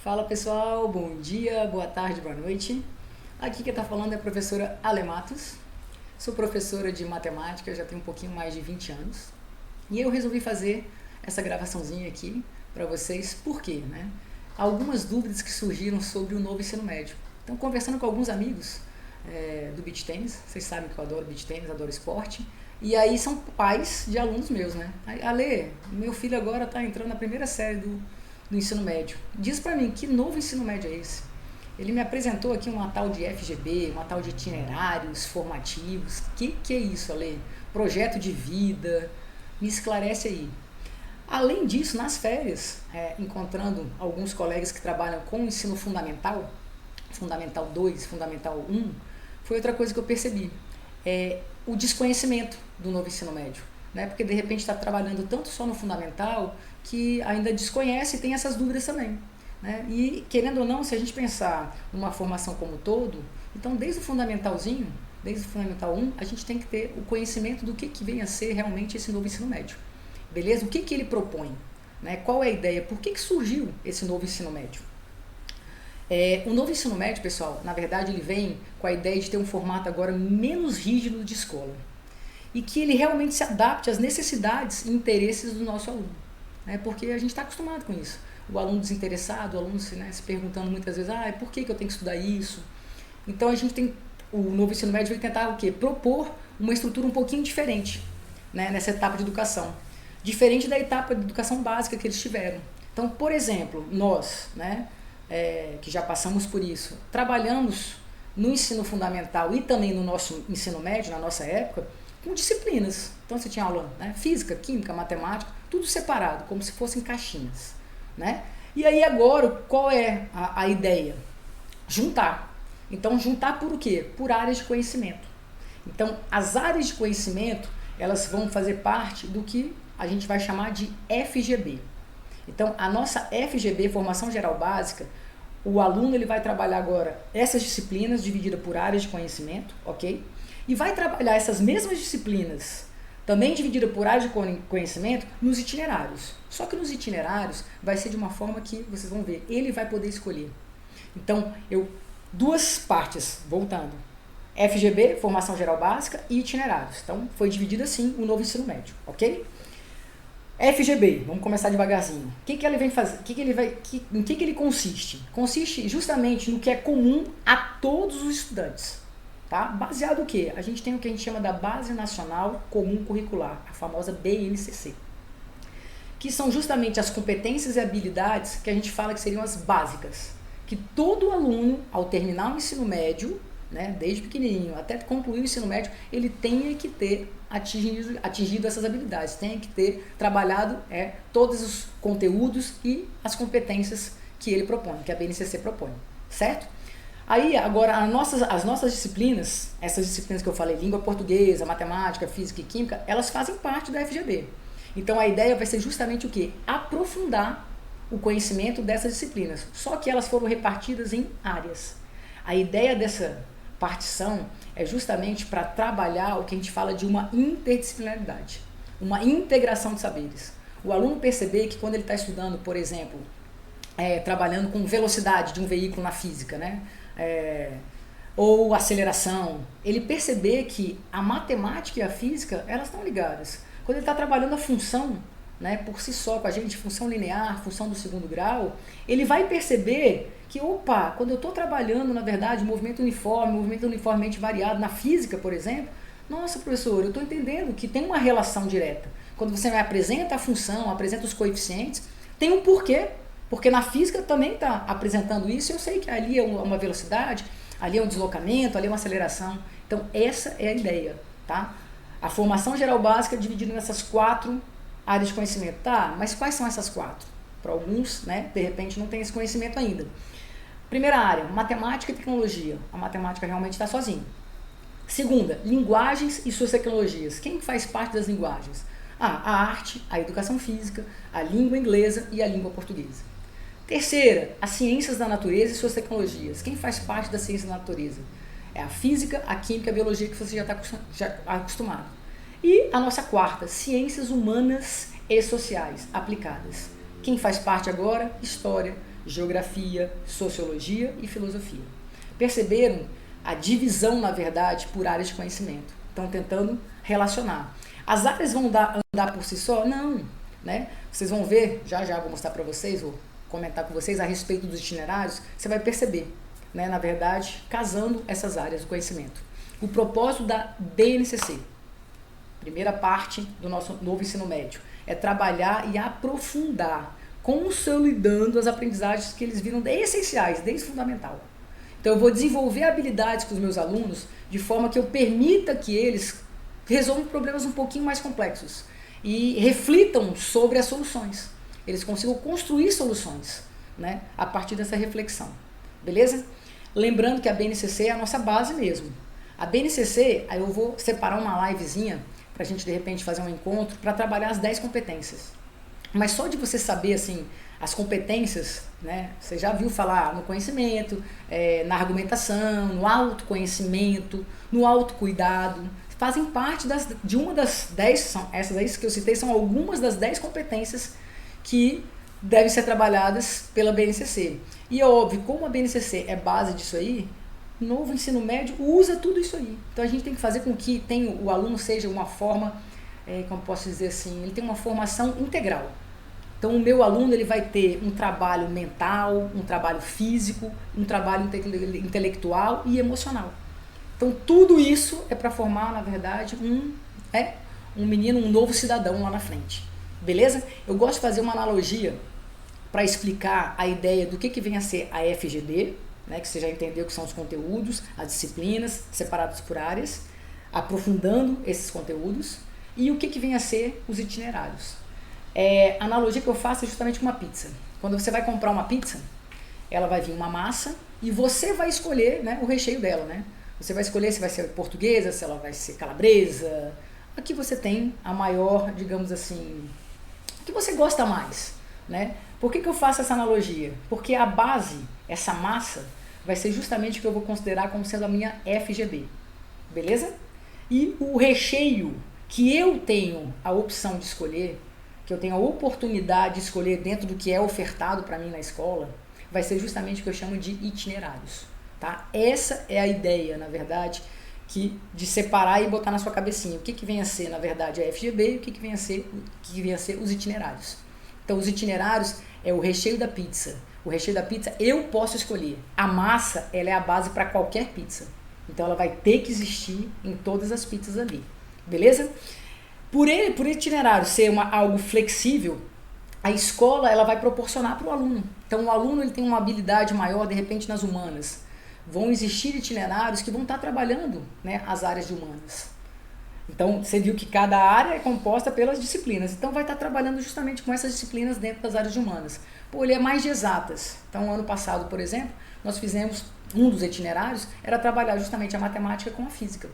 Fala pessoal, bom dia, boa tarde, boa noite. Aqui quem está falando é a professora Ale Matos. Sou professora de matemática, já tenho um pouquinho mais de 20 anos. E eu resolvi fazer essa gravaçãozinha aqui para vocês, por quê? Algumas dúvidas que surgiram sobre o novo ensino médio. Então, conversando com alguns amigos do beach tênis, vocês sabem que eu adoro beach tênis, adoro esporte, e aí são pais de alunos meus, né? Ale, meu filho agora está entrando na primeira série do ensino médio. Diz pra mim, que novo ensino médio é esse? Ele me apresentou aqui uma tal de FGB, uma tal de itinerários formativos. Que é isso, Ale? Projeto de vida, me esclarece aí. Além disso, nas férias, encontrando alguns colegas que trabalham com o ensino fundamental, Fundamental 2, Fundamental 1, foi outra coisa que eu percebi. O desconhecimento do novo ensino médio. Porque de repente está trabalhando tanto só no fundamental que ainda desconhece e tem essas dúvidas também. E querendo ou não, se a gente pensar numa formação como um todo, então desde o fundamentalzinho, desde o fundamental 1, a gente tem que ter o conhecimento do que vem a ser realmente esse novo ensino médio. Beleza? O que ele propõe? Qual é a ideia? Por que surgiu esse novo ensino médio? O novo ensino médio, pessoal, na verdade ele vem com a ideia de ter um formato agora menos rígido de escola. E que ele realmente se adapte às necessidades e interesses do nosso aluno. Porque a gente está acostumado com isso. O aluno desinteressado, o aluno se perguntando muitas vezes, por que eu tenho que estudar isso? Então a gente tem, o novo ensino médio vai tentar o quê? Propor uma estrutura um pouquinho diferente nessa etapa de educação. Diferente da etapa de educação básica que eles tiveram. Então, por exemplo, nós, que já passamos por isso, trabalhamos no ensino fundamental e também no nosso ensino médio, na nossa época, com disciplinas. Então você tinha aula física, química, matemática, tudo separado, como se fossem caixinhas. E aí agora, qual é a ideia? Juntar. Então juntar por o quê? Por áreas de conhecimento. Então as áreas de conhecimento, elas vão fazer parte do que a gente vai chamar de FGB. Então a nossa FGB, Formação Geral Básica, o aluno ele vai trabalhar agora essas disciplinas divididas por áreas de conhecimento, ok? E vai trabalhar essas mesmas disciplinas, também dividida por áreas de conhecimento, nos itinerários. Só que nos itinerários vai ser de uma forma que, vocês vão ver, ele vai poder escolher. Então, duas partes, voltando. FGB, Formação Geral Básica, e itinerários. Então, foi dividido assim o novo ensino médio, ok? FGB, vamos começar devagarzinho. O que ele vem fazer? Em que ele consiste? Consiste justamente no que é comum a todos os estudantes. Tá? Baseado no quê? A gente tem o que a gente chama da Base Nacional Comum Curricular, a famosa BNCC, que são justamente as competências e habilidades que a gente fala que seriam as básicas, que todo aluno, ao terminar o ensino médio, desde pequenininho até concluir o ensino médio, ele tenha que ter atingido essas habilidades, tenha que ter trabalhado todos os conteúdos e as competências que ele propõe, que a BNCC propõe, certo? Aí, agora, as nossas disciplinas, essas disciplinas que eu falei, língua portuguesa, matemática, física e química, elas fazem parte da FGB. Então, a ideia vai ser justamente o quê? Aprofundar o conhecimento dessas disciplinas. Só que elas foram repartidas em áreas. A ideia dessa partição é justamente para trabalhar o que a gente fala de uma interdisciplinaridade, uma integração de saberes. O aluno perceber que quando ele está estudando, por exemplo, trabalhando com velocidade de um veículo na física, ou aceleração, ele perceber que a matemática e a física, elas estão ligadas. Quando ele está trabalhando a função, por si só com a gente, função linear, função do segundo grau, ele vai perceber que, quando eu estou trabalhando, na verdade, movimento uniformemente variado na física, por exemplo, nossa, professor, eu estou entendendo que tem uma relação direta. Quando você me apresenta a função, apresenta os coeficientes, tem um porquê. Porque na física também está apresentando isso, eu sei que ali é uma velocidade, ali é um deslocamento, ali é uma aceleração. Então, essa é a ideia, tá? A formação geral básica é dividida nessas 4 áreas de conhecimento. Tá, mas quais são essas 4? Para alguns, de repente, não tem esse conhecimento ainda. Primeira área, matemática e tecnologia. A matemática realmente está sozinha. Segunda, linguagens e suas tecnologias. Quem faz parte das linguagens? A arte, a educação física, a língua inglesa e a língua portuguesa. Terceira, as ciências da natureza e suas tecnologias. Quem faz parte da ciência da natureza? É a física, a química e a biologia que você já está acostumado. E a nossa quarta, ciências humanas e sociais aplicadas. Quem faz parte agora? História, geografia, sociologia e filosofia. Perceberam a divisão, na verdade, por áreas de conhecimento. Estão tentando relacionar. As áreas vão andar por si só? Não. Né? Vocês vão ver, já vou mostrar para vocês, vou comentar com vocês a respeito dos itinerários, você vai perceber, né, na verdade, casando essas áreas do conhecimento. O propósito da BNCC, primeira parte do nosso novo ensino médio, é trabalhar e aprofundar, consolidando as aprendizagens que eles viram essenciais, desde fundamental. Então eu vou desenvolver habilidades com os meus alunos de forma que eu permita que eles resolvam problemas um pouquinho mais complexos e reflitam sobre as soluções. Eles consigam construir soluções, né, a partir dessa reflexão. Beleza? Lembrando que a BNCC é a nossa base mesmo. A BNCC, aí eu vou separar uma livezinha para a gente de repente fazer um encontro para trabalhar as 10 competências. Mas só de você saber assim as competências, né, você já viu falar no conhecimento, na argumentação, no autoconhecimento, no autocuidado, fazem parte de uma das 10, são essas aí que eu citei, são algumas das 10 competências que devem ser trabalhadas pela BNCC. E é óbvio, como a BNCC é base disso aí, o novo ensino médio usa tudo isso aí. Então a gente tem que fazer com que o aluno seja uma forma, como posso dizer assim, ele tem uma formação integral. Então o meu aluno ele vai ter um trabalho mental, um trabalho físico, um trabalho intelectual e emocional. Então tudo isso é para formar, na verdade, um menino, um novo cidadão lá na frente. Beleza? Eu gosto de fazer uma analogia para explicar a ideia do que vem a ser a FGD, né, que você já entendeu que são os conteúdos, as disciplinas separadas por áreas, aprofundando esses conteúdos, e o que vem a ser os itinerários. A analogia que eu faço é justamente uma pizza. Quando você vai comprar uma pizza, ela vai vir uma massa e você vai escolher, né, o recheio dela. Né? Você vai escolher se vai ser portuguesa, se ela vai ser calabresa. Aqui você tem a maior, digamos assim, o que você gosta mais, né? Por que eu faço essa analogia? Porque a base, essa massa, vai ser justamente o que eu vou considerar como sendo a minha FGD, beleza? E o recheio que eu tenho a opção de escolher, que eu tenho a oportunidade de escolher dentro do que é ofertado para mim na escola, vai ser justamente o que eu chamo de itinerários, tá? Essa é a ideia, na verdade, de separar e botar na sua cabecinha. O que vem a ser, na verdade, a FGD e o que vem a ser os itinerários. Então, os itinerários é o recheio da pizza. O recheio da pizza eu posso escolher. A massa, ela é a base para qualquer pizza. Então, ela vai ter que existir em todas as pizzas ali. Beleza? Por itinerário ser algo flexível, a escola ela vai proporcionar para o aluno. Então, o aluno ele tem uma habilidade maior, de repente, nas humanas. Vão existir itinerários que vão estar trabalhando, né, as áreas de humanas. Então, você viu que cada área é composta pelas disciplinas. Então, vai estar trabalhando justamente com essas disciplinas dentro das áreas de humanas. Pô, ele é mais de exatas. Então, ano passado, por exemplo, nós fizemos, um dos itinerários era trabalhar justamente a matemática com a física.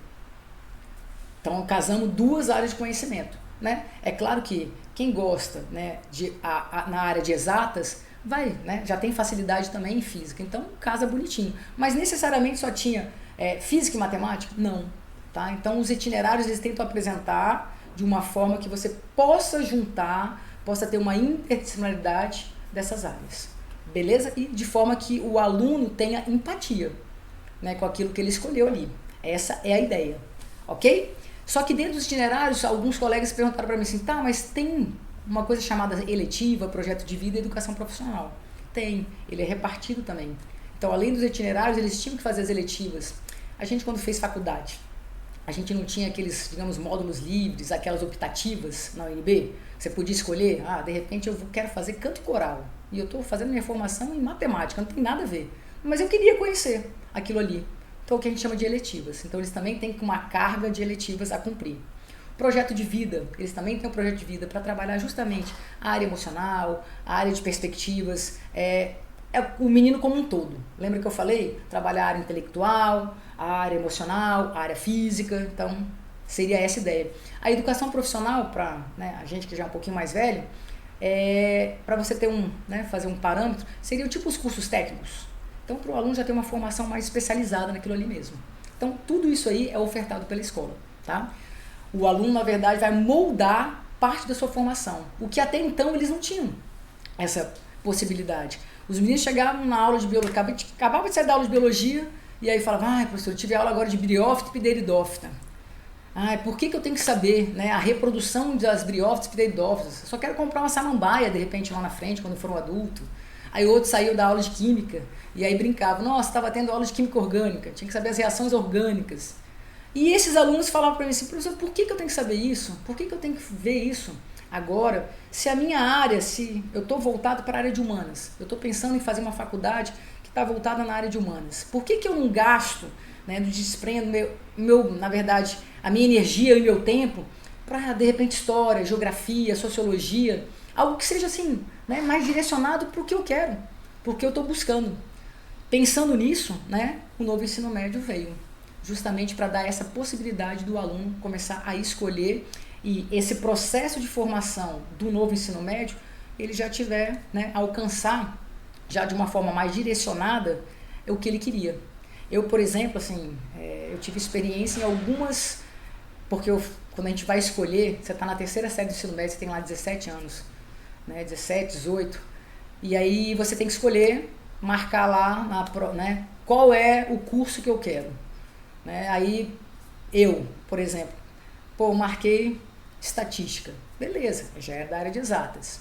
Então, casamos duas áreas de conhecimento. Né? É claro que quem gosta, né, na área de exatas, vai, né, já tem facilidade também em física, então casa bonitinho. Mas necessariamente só tinha física e matemática? Não. Tá? Então os itinerários eles tentam apresentar de uma forma que você possa juntar, possa ter uma interdisciplinaridade dessas áreas. Beleza? E de forma que o aluno tenha empatia, né, com aquilo que ele escolheu ali. Essa é a ideia. Ok? Só que dentro dos itinerários, alguns colegas perguntaram para mim assim, tá, mas tem uma coisa chamada eletiva, projeto de vida e educação profissional. Tem, ele é repartido também. Então, além dos itinerários, eles tinham que fazer as eletivas. A gente, quando fez faculdade, a gente não tinha aqueles, digamos, módulos livres, aquelas optativas na UNB. Você podia escolher, de repente eu quero fazer canto coral. E eu estou fazendo minha formação em matemática, não tem nada a ver. Mas eu queria conhecer aquilo ali. Então, o que a gente chama de eletivas. Então, eles também têm uma carga de eletivas a cumprir. Projeto de vida, eles também têm um projeto de vida para trabalhar justamente a área emocional, a área de perspectivas, o menino como um todo. Lembra que eu falei? Trabalhar a área intelectual, a área emocional, a área física, então seria essa ideia. A educação profissional, para a gente que já é um pouquinho mais velho, para você ter fazer um parâmetro, seria tipo os cursos técnicos. Então, para o aluno já ter uma formação mais especializada naquilo ali mesmo. Então, tudo isso aí é ofertado pela escola, tá? O aluno, na verdade, vai moldar parte da sua formação, o que até então eles não tinham possibilidade. Os meninos chegavam na aula de biologia, acabavam de sair da aula de biologia, e aí falavam, professor, eu tive aula agora de briófita e pteridófita. Por que eu tenho que saber, né, a reprodução das briófitas e pteridófitas? Eu só quero comprar uma samambaia, de repente, lá na frente, quando for um adulto. Aí outro saiu da aula de química, e aí brincava, nossa, estava tendo aula de química orgânica, tinha que saber as reações orgânicas. E esses alunos falavam para mim assim, professor, por que eu tenho que saber isso? Por que eu tenho que ver isso? Agora, se a minha área, se eu estou voltado para a área de humanas, eu estou pensando em fazer uma faculdade que está voltada na área de humanas, por que eu não gasto, né, desprendo na verdade, a minha energia e o meu tempo para, de repente, história, geografia, sociologia, algo que seja assim, né, mais direcionado para o que eu quero, porque eu estou buscando. Pensando nisso, né, o novo ensino médio veio, justamente para dar essa possibilidade do aluno começar a escolher e esse processo de formação do novo ensino médio, ele já tiver, né, alcançar já de uma forma mais direcionada o que ele queria. Eu, por exemplo, assim, eu tive experiência em algumas, porque quando a gente vai escolher, você está na terceira série do ensino médio, você tem lá 17 anos, né, 17, 18, e aí você tem que escolher, marcar lá, né, qual é o curso que eu quero. Né? Aí eu, por exemplo, marquei estatística, beleza, já é da área de exatas.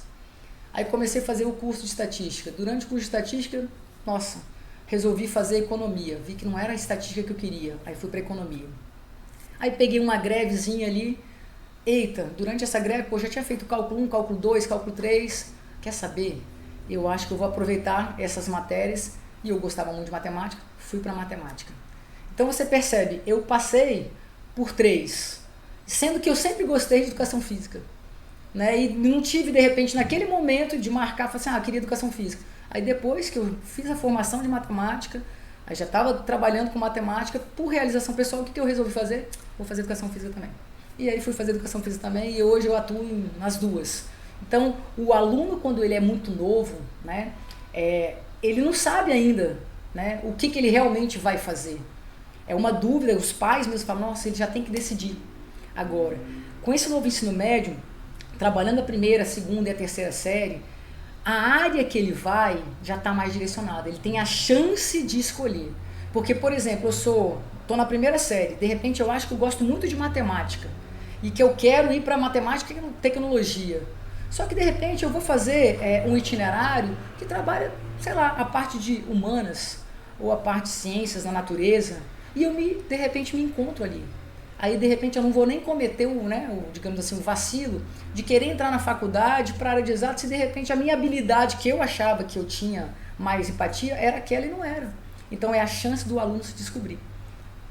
Aí comecei a fazer o curso de estatística. Durante o curso de estatística, nossa, resolvi fazer economia, vi que não era a estatística que eu queria, aí fui para economia. Aí peguei uma grevezinha ali, eita, durante essa greve, já tinha feito cálculo 1, cálculo 2, cálculo 3, quer saber? Eu acho que eu vou aproveitar essas matérias, e eu gostava muito de matemática, fui para matemática. Então você percebe, eu passei por 3, sendo que eu sempre gostei de educação física, né? E não tive, de repente, naquele momento de marcar, falei assim, eu queria educação física. Aí depois que eu fiz a formação de matemática, aí já estava trabalhando com matemática, por realização pessoal, o que eu resolvi fazer? Vou fazer educação física também. E aí fui fazer educação física também, e hoje eu atuo nas duas. Então, o aluno, quando ele é muito novo, né, ele não sabe ainda, né, o que ele realmente vai fazer. É uma dúvida, os pais mesmo falam, nossa, ele já tem que decidir. Agora, com esse novo ensino médio, trabalhando a primeira, a segunda e a terceira série, a área que ele vai já está mais direcionada, ele tem a chance de escolher. Porque, por exemplo, eu estou na primeira série, de repente eu acho que eu gosto muito de matemática e que eu quero ir para matemática e tecnologia. Só que, de repente, eu vou fazer um itinerário que trabalha, sei lá, a parte de humanas ou a parte de ciências da natureza, e eu, de repente, me encontro ali. Aí, de repente, eu não vou nem cometer digamos assim, o vacilo de querer entrar na faculdade para a área de exatas se, de repente, a minha habilidade que eu achava que eu tinha mais empatia era aquela e não era. Então, é a chance do aluno se descobrir.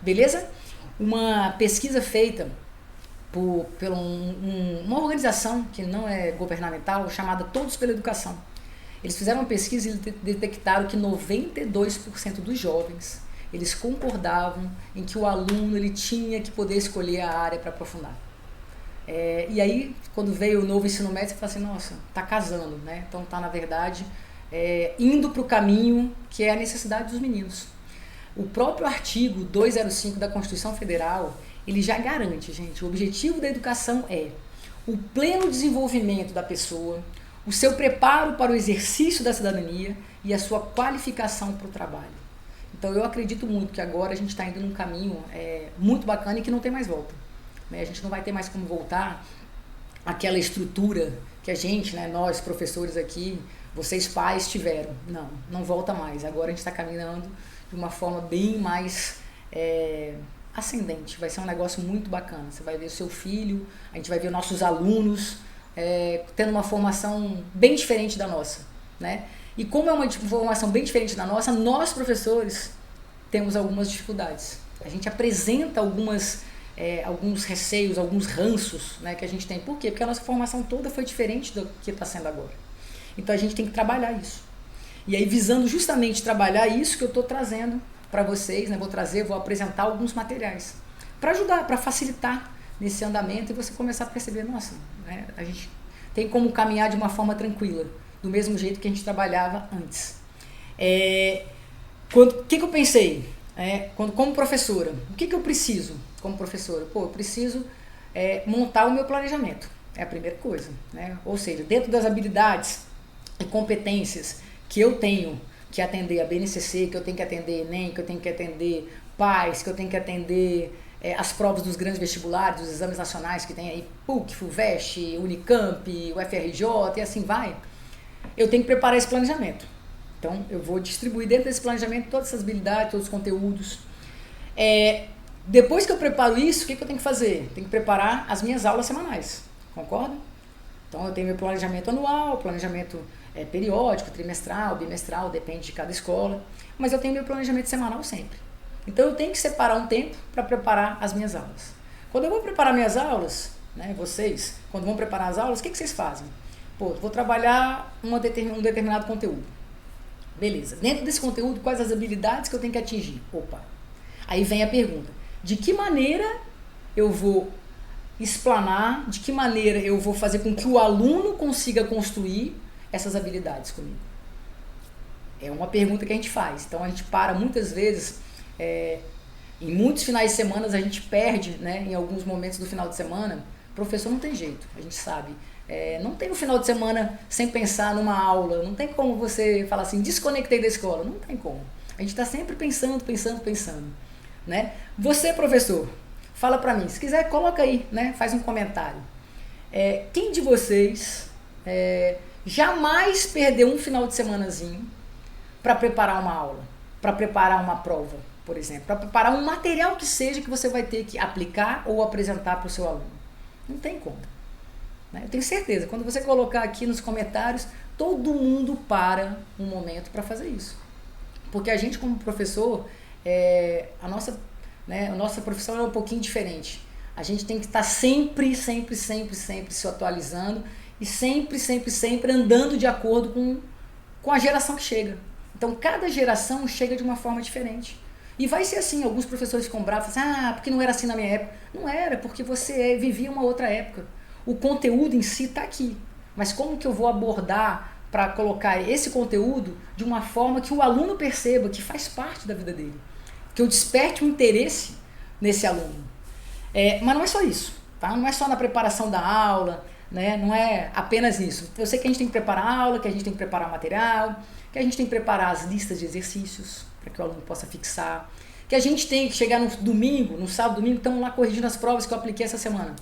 Beleza? Uma pesquisa feita por uma organização que não é governamental, chamada Todos pela Educação. Eles fizeram uma pesquisa e detectaram que 92% dos jovens eles concordavam em que o aluno ele tinha que poder escolher a área para aprofundar. E aí, quando veio o novo ensino médio, você fala assim, nossa, está casando, né? Então está, na verdade, indo para o caminho que é a necessidade dos meninos. O próprio artigo 205 da Constituição Federal, ele já garante, gente, o objetivo da educação é o pleno desenvolvimento da pessoa, o seu preparo para o exercício da cidadania e a sua qualificação para o trabalho. Então eu acredito muito que agora a gente está indo num caminho muito bacana e que não tem mais volta. Né? A gente não vai ter mais como voltar àquela estrutura que a gente, né, nós professores aqui, vocês pais tiveram. Não volta mais. Agora a gente está caminhando de uma forma bem mais ascendente. Vai ser um negócio muito bacana. Você vai ver o seu filho, a gente vai ver nossos alunos tendo uma formação bem diferente da nossa. Né? E como é uma formação bem diferente da nossa, nós, professores, temos algumas dificuldades. A gente apresenta alguns receios, alguns ranços, né, que a gente tem. Por quê? Porque a nossa formação toda foi diferente do que está sendo agora. Então a gente tem que trabalhar isso. E aí, visando justamente trabalhar isso que eu estou trazendo para vocês, né, vou apresentar alguns materiais para ajudar, para facilitar nesse andamento e você começar a perceber, nossa, né, a gente tem como caminhar de uma forma tranquila, do mesmo jeito que a gente trabalhava antes. O que eu pensei? Como professora, o que eu preciso como professora? Eu preciso montar o meu planejamento, é a primeira coisa. Né? Ou seja, dentro das habilidades e competências que eu tenho que atender a BNCC, que eu tenho que atender Enem, que eu tenho que atender PAS, que eu tenho que atender as provas dos grandes vestibulares, dos exames nacionais que tem aí, PUC, FUVEST, Unicamp, UFRJ e assim vai, eu tenho que preparar esse planejamento. Então, eu vou distribuir dentro desse planejamento todas essas habilidades, todos os conteúdos. Depois que eu preparo isso, o que eu tenho que fazer? Tenho que preparar as minhas aulas semanais, concorda? Então, eu tenho meu planejamento anual, planejamento periódico, trimestral, bimestral, depende de cada escola, mas eu tenho meu planejamento semanal sempre. Então, eu tenho que separar um tempo para preparar as minhas aulas. Quando eu vou preparar minhas aulas, né, vocês, quando vão preparar as aulas, o que vocês fazem? Pô, vou trabalhar um determinado conteúdo. Beleza. Dentro desse conteúdo, quais as habilidades que eu tenho que atingir? Opa. Aí vem a pergunta. De que maneira eu vou explanar, de que maneira eu vou fazer com que o aluno consiga construir essas habilidades comigo? É uma pergunta que a gente faz. Então, a gente para muitas vezes, em muitos finais de semana, a gente perde, né, em alguns momentos do final de semana. Professor não tem jeito, a gente sabe. Não tem um final de semana sem pensar numa aula, não tem como você falar assim, desconectei da escola, não tem como. A gente está sempre pensando, né? Você, professor, fala para mim, se quiser coloca aí, né? Faz um comentário. Quem de vocês jamais perdeu um final de semanazinho para preparar uma aula, para preparar uma prova, por exemplo, para preparar um material que seja que você vai ter que aplicar ou apresentar para o seu aluno? Não tem como. Eu tenho certeza, quando você colocar aqui nos comentários, todo mundo para um momento para fazer isso. Porque a gente, como professor, a nossa profissão é um pouquinho diferente. A gente tem que estar sempre se atualizando e sempre andando de acordo com a geração que chega. Então, cada geração chega de uma forma diferente. E vai ser assim, alguns professores ficam bravos, porque não era assim na minha época. Não era, porque você vivia uma outra época. O conteúdo em si está aqui, mas como que eu vou abordar para colocar esse conteúdo de uma forma que o aluno perceba que faz parte da vida dele, que eu desperte um interesse nesse aluno. Mas não é só isso, tá? Não é só na preparação da aula, né? Não é apenas isso. Eu sei que a gente tem que preparar a aula, que a gente tem que preparar material, que a gente tem que preparar as listas de exercícios para que o aluno possa fixar, que a gente tem que chegar no domingo, no sábado, domingo, estamos lá corrigindo as provas que eu apliquei essa semana.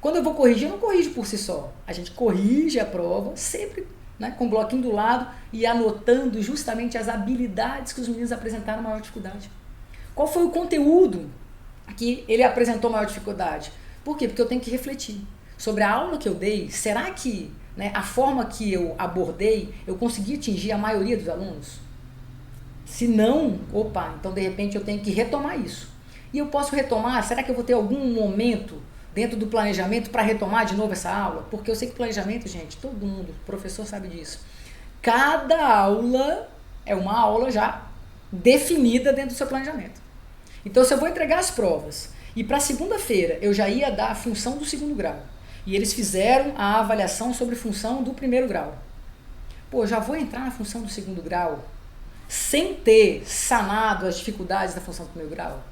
Quando eu vou corrigir, eu não corrijo por si só. A gente corrige a prova, sempre, né, com um bloquinho do lado e anotando justamente as habilidades que os meninos apresentaram maior dificuldade. Qual foi o conteúdo que ele apresentou maior dificuldade? Por quê? Porque eu tenho que refletir sobre a aula que eu dei. Será que, né, a forma que eu abordei, eu consegui atingir a maioria dos alunos? Se não, então de repente eu tenho que retomar isso. E eu posso retomar, será que eu vou ter algum momento dentro do planejamento para retomar de novo essa aula? Porque eu sei que planejamento, gente, todo mundo, professor sabe disso. Cada aula é uma aula já definida dentro do seu planejamento. Então, se eu vou entregar as provas e para segunda-feira eu já ia dar a função do segundo grau e eles fizeram a avaliação sobre função do primeiro grau. Pô, já vou entrar na função do segundo grau sem ter sanado as dificuldades da função do primeiro grau?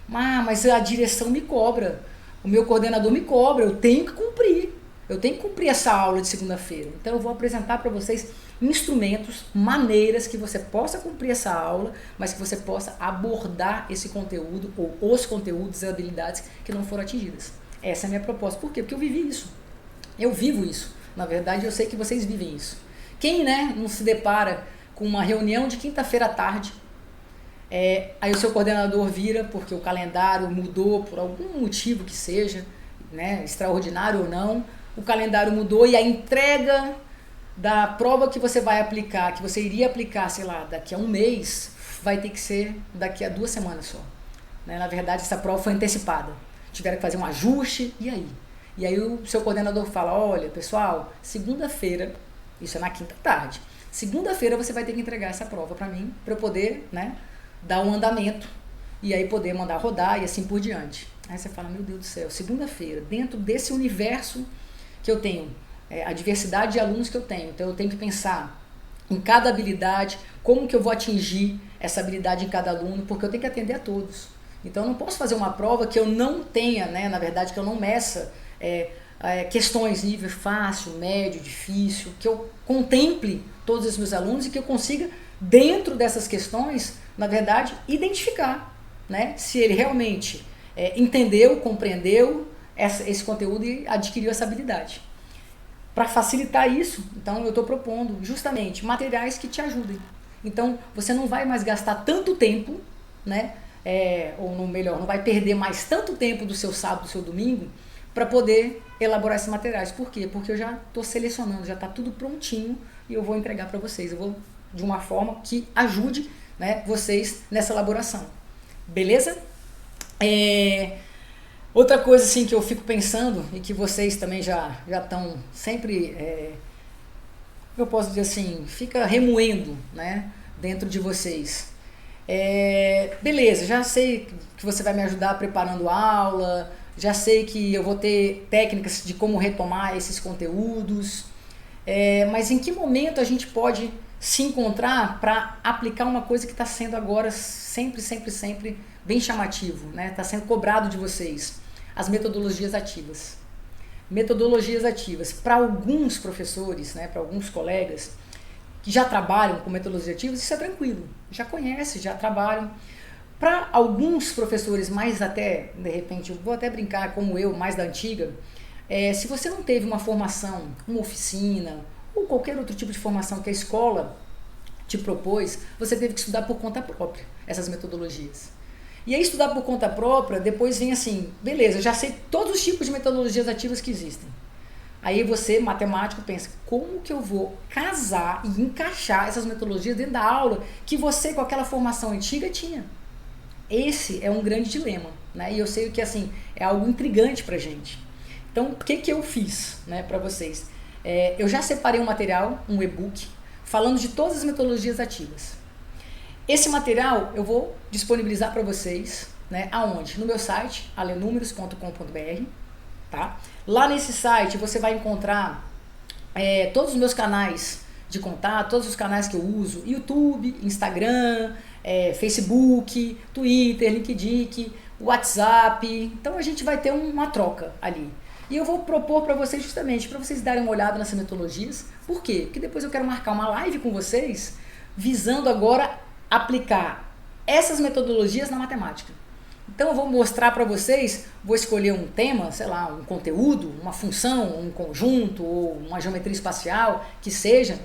Mas a direção me cobra. O meu coordenador me cobra, eu tenho que cumprir essa aula de segunda-feira. Então eu vou apresentar para vocês instrumentos, maneiras que você possa cumprir essa aula, mas que você possa abordar esse conteúdo ou os conteúdos e habilidades que não foram atingidas. Essa é a minha proposta. Por quê? Porque eu vivi isso. Eu vivo isso. Na verdade, eu sei que vocês vivem isso. Quem, né, não se depara com uma reunião de quinta-feira à tarde, aí o seu coordenador vira porque o calendário mudou por algum motivo que seja, né, extraordinário ou não, o calendário mudou e a entrega da prova que você vai aplicar, que você iria aplicar, sei lá, daqui a um mês, vai ter que ser daqui a 2 semanas só. Né? Na verdade, essa prova foi antecipada. Tiveram que fazer um ajuste, e aí? E aí o seu coordenador fala, olha, pessoal, segunda-feira, isso é na quinta tarde, segunda-feira você vai ter que entregar essa prova para mim, para eu poder, né, dar um andamento e aí poder mandar rodar e assim por diante. Aí você fala, meu Deus do céu, segunda-feira, dentro desse universo que eu tenho, a diversidade de alunos que eu tenho, então eu tenho que pensar em cada habilidade, como que eu vou atingir essa habilidade em cada aluno, porque eu tenho que atender a todos. Então eu não posso fazer uma prova que eu não tenha, né, na verdade que eu não meça questões nível fácil, médio, difícil, que eu contemple todos os meus alunos e que eu consiga, dentro dessas questões, na verdade, identificar, né, se ele realmente entendeu, compreendeu esse conteúdo e adquiriu essa habilidade. Para facilitar isso, então eu estou propondo justamente materiais que te ajudem. Então você não vai mais gastar tanto tempo, né? Ou melhor, não vai perder mais tanto tempo do seu sábado, do seu domingo, para poder elaborar esses materiais. Por quê? Porque eu já estou selecionando, já está tudo prontinho e eu vou entregar para vocês. Eu vou de uma forma que ajude, né, vocês nessa elaboração. Beleza? Outra coisa assim que eu fico pensando e que vocês também já estão sempre, eu posso dizer assim, fica remoendo, né, dentro de vocês. Beleza, já sei que você vai me ajudar preparando a aula, já sei que eu vou ter técnicas de como retomar esses conteúdos, mas em que momento a gente pode se encontrar para aplicar uma coisa que está sendo agora sempre bem chamativo, né? Está sendo cobrado de vocês, as metodologias ativas. Metodologias ativas, para alguns professores, né, para alguns colegas que já trabalham com metodologias ativas, isso é tranquilo, já conhecem, já trabalham. Para alguns professores mais até, de repente, eu vou até brincar como eu, mais da antiga, se você não teve uma formação, uma oficina, ou qualquer outro tipo de formação que a escola te propôs, você teve que estudar por conta própria essas metodologias. E aí estudar por conta própria, depois vem assim, beleza, eu já sei todos os tipos de metodologias ativas que existem. Aí você, matemático, pensa, como que eu vou casar e encaixar essas metodologias dentro da aula que você, com aquela formação antiga, tinha? Esse é um grande dilema, né? E eu sei que assim, é algo intrigante pra gente. Então, o que eu fiz, né, para vocês? Eu já separei um material, um e-book, falando de todas as metodologias ativas. Esse material eu vou disponibilizar para vocês, né, aonde? No meu site, alenumeros.com.br, tá? Lá nesse site você vai encontrar todos os meus canais de contato, todos os canais que eu uso, YouTube, Instagram, Facebook, Twitter, LinkedIn, WhatsApp. Então a gente vai ter uma troca ali. E eu vou propor para vocês justamente, para vocês darem uma olhada nessas metodologias. Por quê? Porque depois eu quero marcar uma live com vocês, visando agora aplicar essas metodologias na matemática. Então eu vou mostrar para vocês, vou escolher um tema, sei lá, um conteúdo, uma função, um conjunto, ou uma geometria espacial, que seja,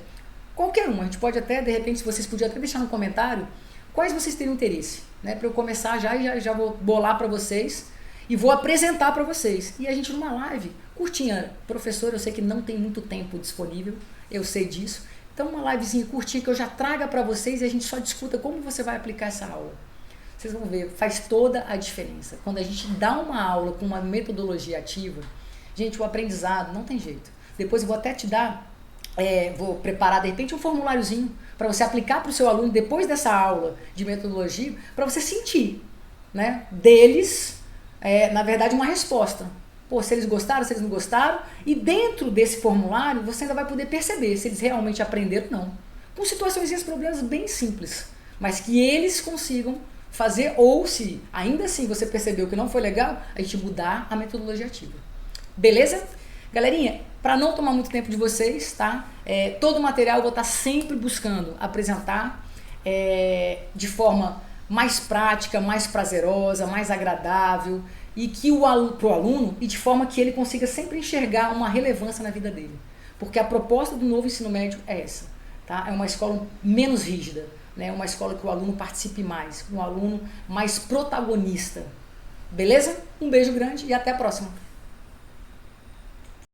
qualquer uma. A gente pode até, de repente, se vocês podiam até deixar no comentário, quais vocês teriam interesse, né? Para eu começar já vou bolar para vocês e vou apresentar para vocês. E a gente numa live curtinha. Professor, eu sei que não tem muito tempo disponível, eu sei disso. Então uma livezinha curtinha que eu já traga para vocês e a gente só discuta como você vai aplicar essa aula. Vocês vão ver, faz toda a diferença. Quando a gente dá uma aula com uma metodologia ativa, gente, o aprendizado não tem jeito. Depois eu vou até te dar, vou preparar de repente um formuláriozinho para você aplicar para o seu aluno depois dessa aula de metodologia, para você sentir, né, deles, na verdade, uma resposta. Pô, se eles gostaram, se eles não gostaram, e dentro desse formulário você ainda vai poder perceber se eles realmente aprenderam ou não. Com situações e problemas bem simples, mas que eles consigam fazer, ou se ainda assim você percebeu que não foi legal, a gente mudar a metodologia ativa. Beleza? Galerinha, para não tomar muito tempo de vocês, tá? Todo o material eu vou estar sempre buscando apresentar de forma mais prática, mais prazerosa, mais agradável, e que pro aluno, e de forma que ele consiga sempre enxergar uma relevância na vida dele. Porque a proposta do novo ensino médio é essa, tá? É uma escola menos rígida, né? Uma escola que o aluno participe mais, um aluno mais protagonista. Beleza? Um beijo grande e até a próxima.